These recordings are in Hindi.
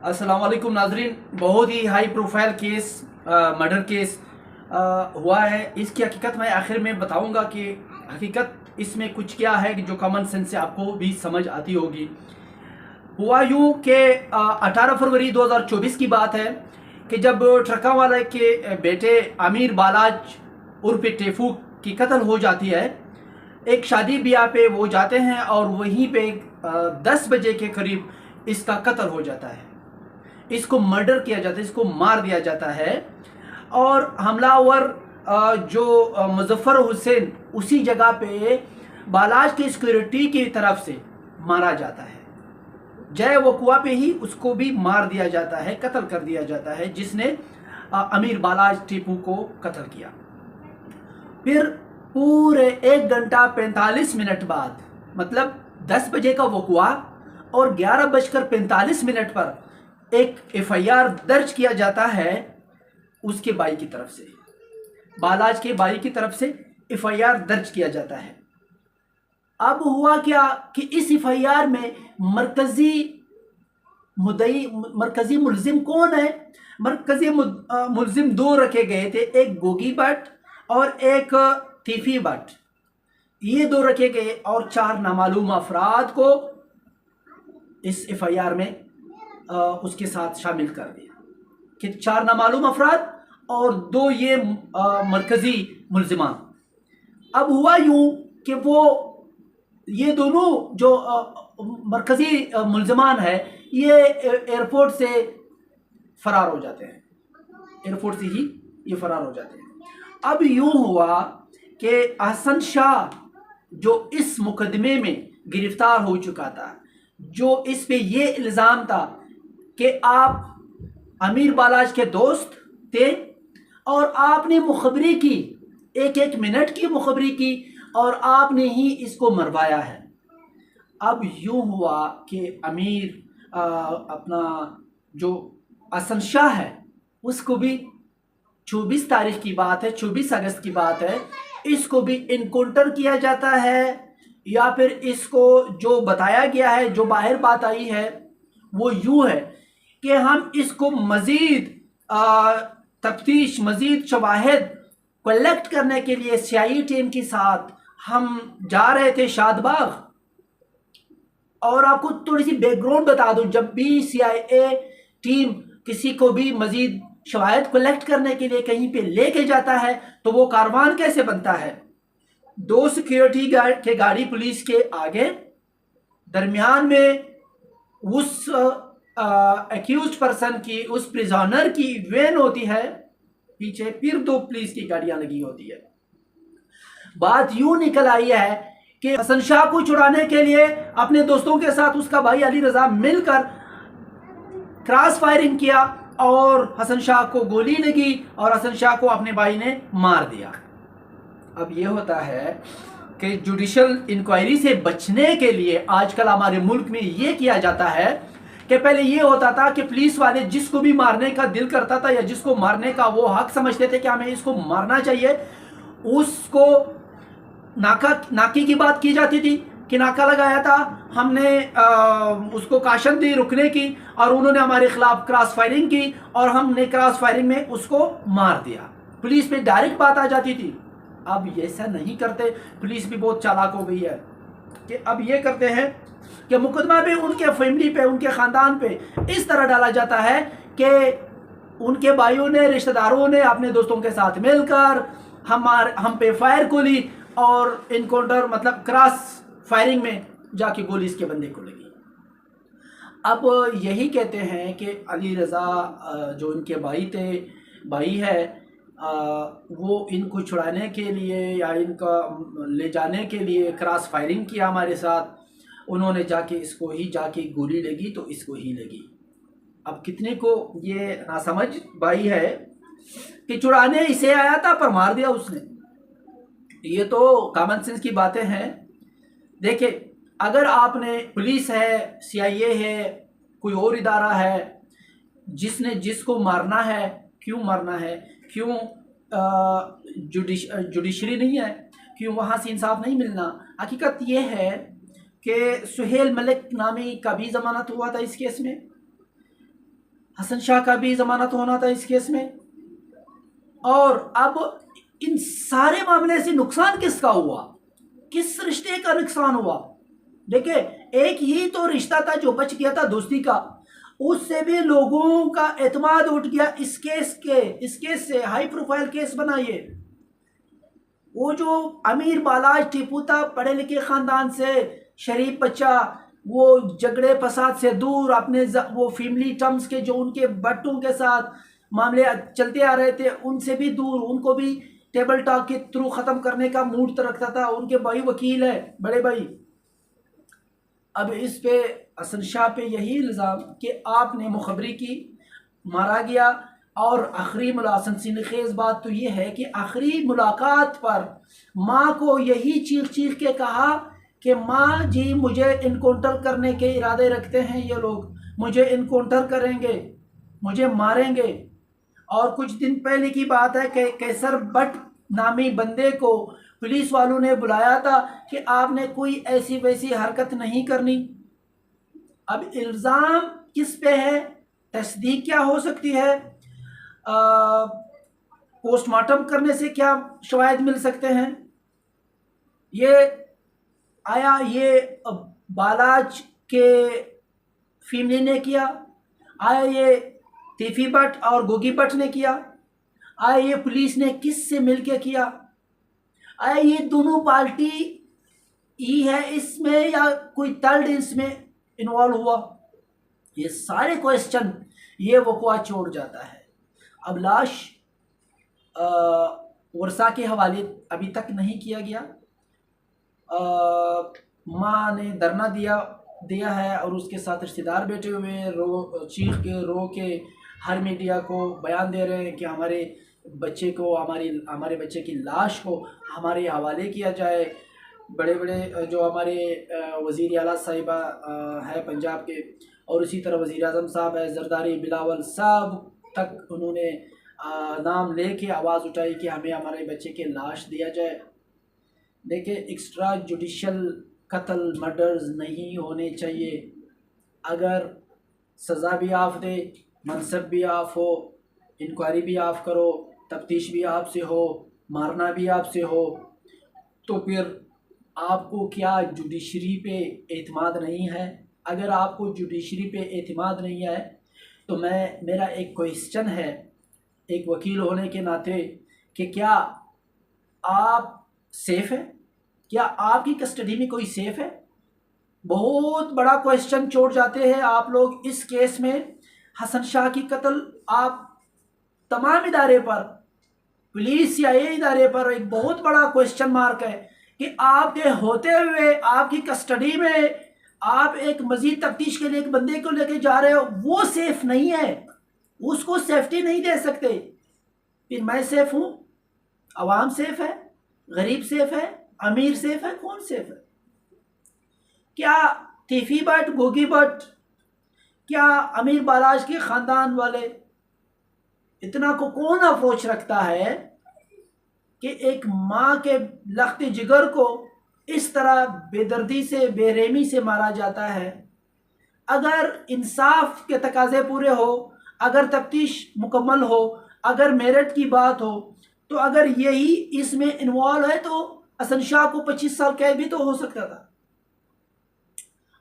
अस्सलाम वालेकुम नाजरीन। बहुत ही high profile case, murder case हुआ है। इसकी हकीकत मैं आखिर में बताऊंगा कि हकीकत इसमें कुछ क्या है कि जो कॉमन सेंस से आपको भी समझ आती होगी। हुआ यूँ कि 18 फरवरी 2024 की बात है कि जब ट्रका वाले के बेटे आमिर बालाज उर्फ टेफू की कत्ल हो जाती है। एक शादी ब्याह पे वो जाते हैं और वहीं पे 10 बजे के करीब इसका कत्ल हो जाता है। इसको मर्डर किया जाता है, इसको मार दिया जाता है। और हमलावर जो मुजफ्फर हुसैन उसी जगह पे बालाज की सिक्योरिटी की तरफ से मारा जाता है। जय वकुआ पे ही उसको भी मार दिया जाता है, कत्ल कर दिया जाता है, जिसने अमीर बालाज टीपू को कत्ल किया। फिर पूरे 1 घंटा 45 मिनट बाद, मतलब 10 बजे का वकुआ और 11:45 पर एक एफआईआर दर्ज किया जाता है उसके भाई की तरफ से, बालाज के भाई की तरफ से एफआईआर दर्ज किया जाता है। अब हुआ क्या कि इस एफआईआर में मरकजी मुलजिम कौन है? मरकजी मुलजिम 2 रखे गए थे, एक गोगी भट्ट और एक तीफी भट्ट। ये 2 रखे गए और 4 नामालूम अफराद को इस एफआईआर में उसके साथ शामिल कर दिया कि 4 नामालूम अफराद और 2 ये मरकजी मुलजिमान। अब हुआ यूं कि वो ये दोनों जो मरकजी मुलजमान है ये एयरपोर्ट से फरार हो जाते हैं, एयरपोर्ट से ही ये फरार हो जाते हैं। अब यूं हुआ कि हसन शाह जो इस मुकदमे में गिरफ्तार हो चुका था, जो इस पे ये इल्ज़ाम था कि आप अमीर बालाज के दोस्त थे और आपने मुखबरी की, 1-1 मिनट की मुखबरी की और आपने ही इसको मरवाया है। अब यूं हुआ कि अमीर अपना जो हसन शाह है उसको भी 24 तारीख की बात है, 24 अगस्त की बात है, इसको भी इनकाउंटर किया जाता है। या फिर इसको जो बताया गया है, जो बाहर बात आई है वो यूं है कि हम इसको मज़ीद तफ्तीश, मज़ीद शवाहिद कलेक्ट करने के लिए सीआईए टीम के साथ हम जा रहे थे शादबाग। और आपको थोड़ी सी बैकग्राउंड बता दूं, जब भी सीआईए टीम किसी को भी मजीद शवाहिद कलेक्ट करने के लिए कहीं पे लेके जाता है तो वो कारवान कैसे बनता है? 2 सिक्योरिटी गार्ड के गाड़ी पुलिस के आगे, दरमियान में उस एक्यूज्ड पर्सन की, उस प्रिजनर की वैन होती है, पीछे फिर 2 पुलिस की गाड़ियां लगी होती है। बात यूं निकल आई है कि हसन शाह को छुड़ाने के लिए अपने दोस्तों के साथ उसका भाई अली रजा मिलकर क्रॉस फायरिंग किया और हसन शाह को गोली लगी और हसन शाह को अपने भाई ने मार दिया। अब ये होता है कि जुडिशल इंक्वायरी से बचने के लिए आजकल हमारे मुल्क में ये किया जाता है कि पहले ये होता था कि पुलिस वाले जिसको भी मारने का दिल करता था या जिसको मारने का वो हक समझते थे कि हमें इसको मारना चाहिए, उसको नाके की बात की जाती थी कि नाका लगाया था हमने, उसको काशन दी रुकने की और उन्होंने हमारे खिलाफ क्रॉस फायरिंग की और हमने क्रॉस फायरिंग में उसको मार दिया। पुलिस पे डायरेक्ट बात आ जाती थी। अब ऐसा नहीं करते, पुलिस भी बहुत चालाक हो गई है कि अब ये करते हैं कि मुकदमा पे उनके फैमिली पे, उनके ख़ानदान पे इस तरह डाला जाता है कि उनके भाइयों ने, रिश्तेदारों ने अपने दोस्तों के साथ मिलकर हम पे फायर गोली और इनकाउंटर, मतलब क्रॉस फायरिंग में जाके गोली इसके बंदे को लगी। अब यही कहते हैं कि अली रज़ा जो इनके भाई है, वो इनको छुड़ाने के लिए या इनका ले जाने के लिए क्रॉस फायरिंग किया हमारे साथ। उन्होंने जाके इसको ही जाके गोली लगी तो इसको ही लगी। अब कितने को ये नासमझ भाई है कि छुड़ाने इसे आया था पर मार दिया उसने। ये तो कॉमन सेंस की बातें हैं। देखिए, अगर आपने, पुलिस है, सीआईए है, कोई और इदारा है, जिसने जिसको मारना है, क्यों मारना है, क्यों जुडिशरी नहीं है, क्यों वहाँ से इंसाफ नहीं मिलना? हकीकत ये है कि सुहेल मलिक नामी का भी ज़मानत हुआ था इस केस में, हसन शाह का भी जमानत होना था इस केस में। और अब इन सारे मामले से नुकसान किसका हुआ, किस रिश्ते का नुकसान हुआ? देखिए, एक ही तो रिश्ता था जो बच गया था दोस्ती का, उससे भी लोगों का एतमाद उठ गया इस केस से। हाई प्रोफाइल केस बना ये। वो जो अमीर बालाज टीपू था, पढ़े लिखे खानदान से, शरीफ बच्चा, वो झगड़े फसाद से दूर, अपने वो फैमिली टर्म्स के जो उनके बट्टों के साथ मामले चलते आ रहे थे उनसे भी दूर, उनको भी टेबल टॉक के थ्रू ख़त्म करने का मूड रखता था। उनके भाई वकील है, बड़े भाई। अब इस पे हसन शाह पे यही इल्ज़ाम कि आपने मुखबरी की, मारा गया। और आखिरी सनसनीखेज बात तो ये है कि आखिरी मुलाकात पर माँ को यही चीख चीख के कहा कि माँ जी, मुझे इनकाउंटर करने के इरादे रखते हैं ये लोग, मुझे इनकाउंटर करेंगे, मुझे मारेंगे। और कुछ दिन पहले की बात है कि कैसर बट नामी बंदे को पुलिस वालों ने बुलाया था कि आपने कोई ऐसी वैसी हरकत नहीं करनी। अब इल्ज़ाम किस पे है, तस्दीक क्या हो सकती है, पोस्टमार्टम करने से क्या शवाहिद मिल सकते हैं? ये आया ये बालाज के फैमिली ने किया, आया ये तीफी भट्ट और गोगी भट्ट ने किया, आया ये पुलिस ने किस से मिलके किया, आया ये दोनों पार्टी ही है इसमें या कोई थर्ड इसमें इन्वॉल्व हुआ? ये सारे क्वेश्चन ये वक़्वा छोड़ जाता है। अब लाश वर्षा के हवाले अभी तक नहीं किया गया। माँ ने धरना दिया है और उसके साथ रिश्तेदार बैठे हुए चीख के रो के हर मीडिया को बयान दे रहे हैं कि हमारे बच्चे को, हमारे बच्चे की लाश को हमारे हवाले किया जाए। बड़े बड़े जो हमारे वज़ीर आला साहिबा है पंजाब के, और इसी तरह वज़ीर आज़म साहब है, जरदारी बिलावल साहब तक उन्होंने नाम लेके आवाज़ उठाई कि हमें हमारे बच्चे की लाश दिया जाए। देखिए, एक्स्ट्रा जुडिशल कत्ल मर्डर्स नहीं होने चाहिए। अगर सज़ा भी आप दे, मनसब भी आप हो, इंक्वायरी भी आप करो, तफ्तीश भी आपसे हो, मारना भी आपसे हो, तो फिर आपको क्या जुडिशरी पे एतमाद नहीं है? अगर आपको जुडिशरी पे एतमाद नहीं है तो मेरा एक क्वेश्चन है एक वकील होने के नाते कि क्या आप सेफ़ हैं? क्या आपकी कस्टडी में कोई सेफ़ है? बहुत बड़ा क्वेश्चन छोड़ जाते हैं आप लोग इस केस में। हसन शाह की कत्ल आप तमाम इदारे पर, पुलिस या ये इदारे पर एक बहुत बड़ा क्वेश्चन मार्क है कि आपके होते हुए आपकी कस्टडी में आप एक मजीद तफ्तीश के लिए एक बंदे को लेके जा रहे हो, वो सेफ नहीं है, उसको सेफ्टी नहीं दे सकते। फिर मैं सेफ हूँ, अवाम सेफ है, गरीब सेफ है, अमीर सेफ है, कौन सेफ है? क्या तीफी भट्ट, गोगी भट्ट, क्या अमीर बालाज के ख़ानदान वाले इतना को कौन अफसोस रखता है कि एक माँ के लख्त जिगर को इस तरह बेदर्दी से, बेरहमी से मारा जाता है? अगर इंसाफ के तकाजे पूरे हो, अगर तफ्तीश मुकम्मल हो, अगर मेरिट की बात हो, तो अगर यही इसमें इन्वॉल्व है तो हसन शाह को 25 साल कैद भी तो हो सकता था।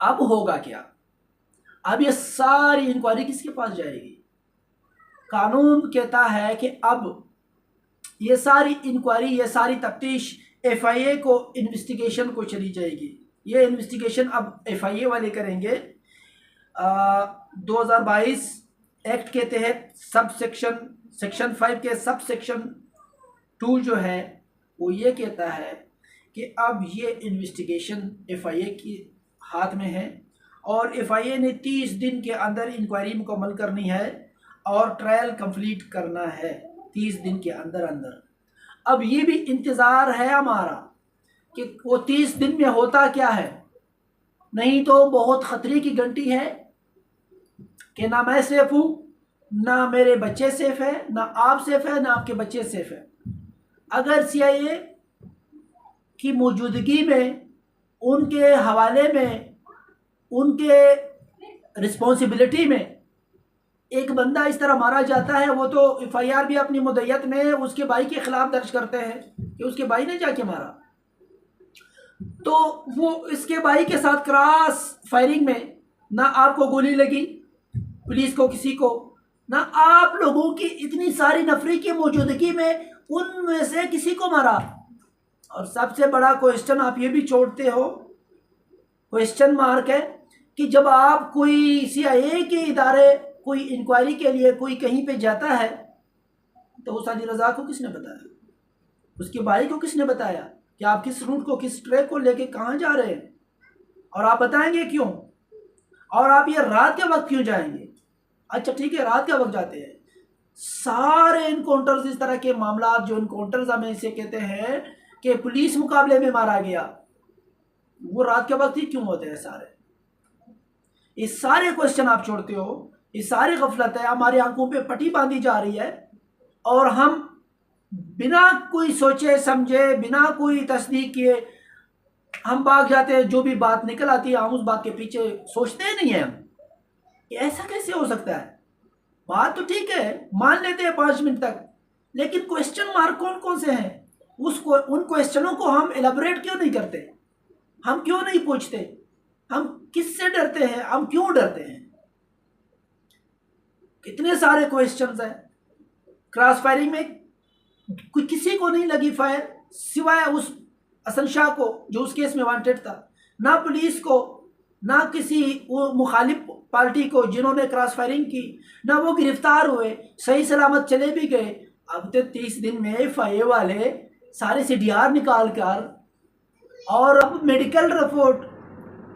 अब होगा क्या? अब ये सारी इंक्वायरी किसके पास जाएगी? कानून कहता है कि अब ये सारी इंक्वायरी, ये सारी तफ्तीश FIA को, इन्वेस्टिगेशन को चली जाएगी। ये इन्वेस्टिगेशन अब FIA वाले करेंगे। 2022 एक्ट के तहत सेक्शन 5 के सब सेक्शन 2 जो है वो ये कहता है कि अब ये इन्वेस्टिगेशन FIA के हाथ में है और FIA ने 30 दिन के अंदर इंक्वायरी मुकम्मल करनी है और ट्रायल कंप्लीट करना है 30 दिन के अंदर अंदर। अब ये भी इंतज़ार है हमारा कि वो 30 दिन में होता क्या है, नहीं तो बहुत ख़तरे की घंटी है कि ना मैं सेफ हूँ, ना मेरे बच्चे सेफ है, ना आप सेफ है, ना आपके बच्चे सेफ है। अगर CIA की मौजूदगी में, उनके हवाले में, उनके रिस्पॉन्सिबिलिटी में एक बंदा इस तरह मारा जाता है, वो तो FIR भी अपनी मुद्दत में उसके भाई के खिलाफ दर्ज करते हैं कि उसके भाई ने जाके मारा। तो वो इसके भाई के साथ क्रॉस फायरिंग में ना आपको गोली लगी, पुलिस को, किसी को, ना आप लोगों की इतनी सारी नफरी की मौजूदगी में उनमें से किसी को मारा। और सबसे बड़ा क्वेश्चन आप ये भी छोड़ते हो, क्वेश्चन मार्क है कि जब आप कोई CIA के इदारे कोई इंक्वायरी के लिए कोई कहीं पे जाता है तो उस अली रज़ा को किसने बताया, उसके भाई को किसने बताया कि आप किस रूट को, किस ट्रैक को लेके कहाँ जा रहे हैं, और आप बताएंगे क्यों, और आप ये रात के वक्त क्यों जाएंगे? अच्छा ठीक है, रात के वक्त जाते हैं। सारे इनकाउंटर्स, इस तरह के मामला जो इनकाउंटर्स हमें इसे कहते हैं कि पुलिस मुकाबले में मारा गया, वो रात के वक्त ही क्यों होते हैं सारे? ये सारे क्वेश्चन आप छोड़ते हो, ये सारी गफलत है, हमारी आंखों पे पट्टी बांधी जा रही है और हम बिना कोई सोचे समझे, बिना कोई तस्दीक किए हम भाग जाते हैं। जो भी बात निकल आती है हम उस बात के पीछे सोचते ही नहीं है। हम ऐसा कैसे हो सकता है? बात तो ठीक है, मान लेते हैं 5 मिनट तक, लेकिन क्वेश्चन मार्क कौन कौन से हैं? उसको, उन क्वेश्चनों को हम एलाबोरेट क्यों नहीं करते? हम क्यों नहीं पूछते? हम किससे डरते हैं? हम क्यों डरते हैं? कितने सारे क्वेश्चंस हैं। क्रॉस फायरिंग में कोई, किसी को नहीं लगी फायर सिवाय उस हसन शाह को जो उस केस में वांटेड था, ना पुलिस को, ना किसी वो मुखालिफ पार्टी को जिन्होंने क्रॉस फायरिंग की, ना वो गिरफ्तार हुए, सही सलामत चले भी गए। अब तो 30 दिन में FIA वाले सारे CDR निकाल कर, और अब मेडिकल रिपोर्ट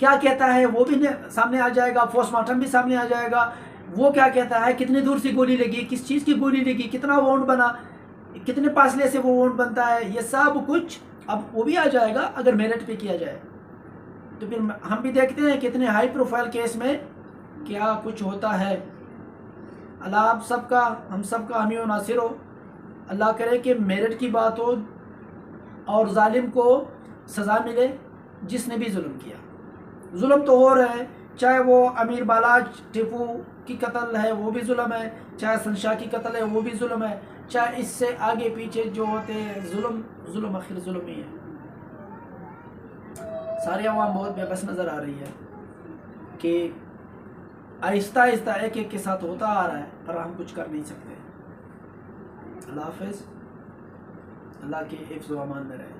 क्या कहता है वो भी सामने आ जाएगा, पोस्टमार्टम भी सामने आ जाएगा। वो क्या कहता है, कितनी दूर से गोली लगी, किस चीज़ की गोली लगी, कितना वाउंड बना, कितने फासले से वो वाउंड बनता है, ये सब कुछ अब वो भी आ जाएगा अगर मेरिट पे किया जाए। तो फिर हम भी देखते हैं कितने हाई प्रोफाइल केस में क्या कुछ होता है। अल्लाह आप सबका, हम सबका हामी व नासिर हो। अल्लाह करे कि मेरिट की बात हो और जालिम को सज़ा मिले जिसने भी जुल्म किया। जुल्म तो हो रहा है, चाहे वो अमीर बालाज टिपू की कत्ल है वो भी जुल्म है, चाहे संशाह की कत्ल है वो भी जुल्म है, चाहे इससे आगे पीछे जो होते हैं जुल्म आखिर जुल्म ही है। सारी आवाम बहुत बेबस नज़र आ रही है कि आहिस्ता आहिस्ता एक एक के साथ होता आ रहा है, पर हम कुछ कर नहीं सकते। अल्लाह हाफ़िज़, अल्लाह के हिफ्ज़ व अमान में रहे।